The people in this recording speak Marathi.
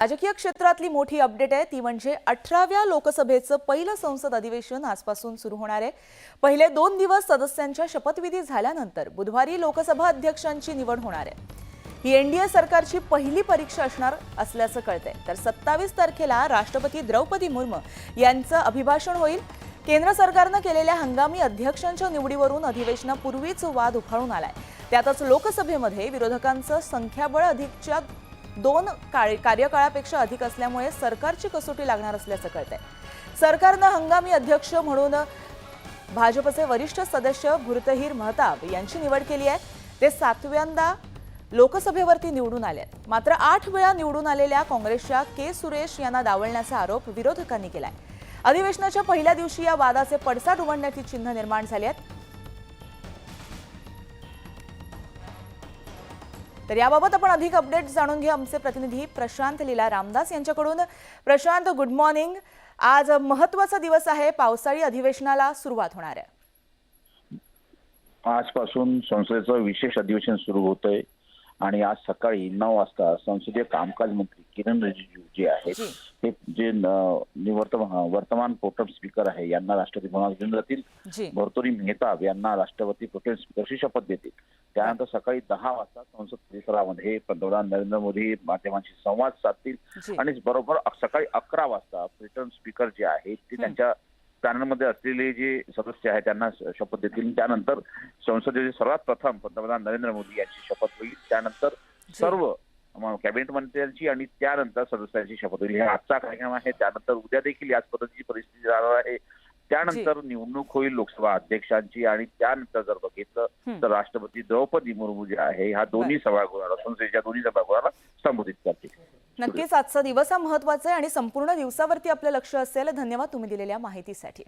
राजकीय क्षेत्रातली मोठी अपडेट आहे ती म्हणजे 18व्या लोकसभेचं पहिलं संसद अधिवेशन आजपासून सुरू होणार आहे। पहिले 2 दिवस सदस्यांच्या शपथविधी झाल्यानंतर बुधवारी लोकसभा अध्यक्षांची निवड होणार आहे। ही एनडीए सरकारची पहिली परीक्षा असणार असल्याचं कळतंय। तर 27 तारखेला राष्ट्रपती द्रौपदी मुर्मू यांचं अभिभाषण होईल। केंद्र सरकारने केलेल्या हंगामी अध्यक्षांच्या निवडीवरून अधिवेशनापूर्वीच वाद उफाळून आलाय। त्यातच लोकसभेमध्ये विरोधकांचं संख्याबळ अधिकच्या 2 कार्यकाळापेक्षा अधिक असल्यामुळे सरकारची कसोटी लागणार असल्याचं कळतंय। सरकारने हंगामी अध्यक्ष म्हणून भाजपचे वरिष्ठ सदस्य भूर्तहीर महताब यांची निवड केली आहे। ते 7व्यांदा लोकसभेवरती निवडून आले आहेत। मात्र 8 वेळा निवडून आलेल्या काँग्रेसच्या के सुरेश यांना डावलण्याचा आरोप विरोधकांनी केलाय। अधिवेशनाच्या पहिल्या दिवशी या वादाचे पडसाद उमटण्याची चिन्ह निर्माण झाली आहेत। तर याबाबत आपण अधिक अपडेट जाणून घेऊ आमचे प्रतिनिधी प्रशांत लीला रामदास यांच्याकडून। Prashant, good morning. आज महत्त्वाचा दिवस आहे, पावसाळी अधिवेशनाला सुरुवात होणार आहे। आजपासून संसदेचं विशेष अधिवेशन सुरू होतंय आणि आज सकाळी 9 वाजता संसदीय कामकाज मंत्री किरण रिजिजू जे आहेत हे जे वर्तमान प्रोटेम स्पीकर आहे यांना राष्ट्रपती भवनात घेऊन जातील। भर्तृहरी मेहताब यांना राष्ट्रपती प्रोटेम स्पीकरची शपथ देतील। त्यानंतर सकाळी 10 वाजता संसद परिसरामध्ये पंतप्रधान नरेंद्र मोदी माध्यमांशी संवाद साधतील आणि बरोबर सकाळी 11 वाजता प्रोटेम स्पीकर जे आहेत ते त्यांच्या पॅनलमध्ये असलेले जे सदस्य आहेत त्यांना शपथ देतील। त्यानंतर संसदेचे सर्वात प्रथम पंतप्रधान नरेंद्र मोदी यांची शपथ होईल। त्यानंतर सर्व कॅबिनेट मंत्र्यांची आणि त्यानंतर सदस्यांची शपथ होईल। हा आजचा कार्यक्रम आहे। त्यानंतर उद्या देखील याच पद्धतीची परिस्थिती राहणार आहे। त्यानंतर निवडणूक होईल लोकसभा अध्यक्षांची आणि त्यानंतर जर बघितलं तर राष्ट्रपती द्रौपदी मुर्मू जे आहे ह्या दोन्ही सभागृहाला संसदेच्या दोन्ही सभागृहाला संबोधित करतील। नक्कीच आजचा दिवस हा महत्त्वाचा आहे आणि संपूर्ण दिवसावरती आपलं लक्ष असेल। धन्यवाद तुम्ही दिलेल्या माहितीसाठी।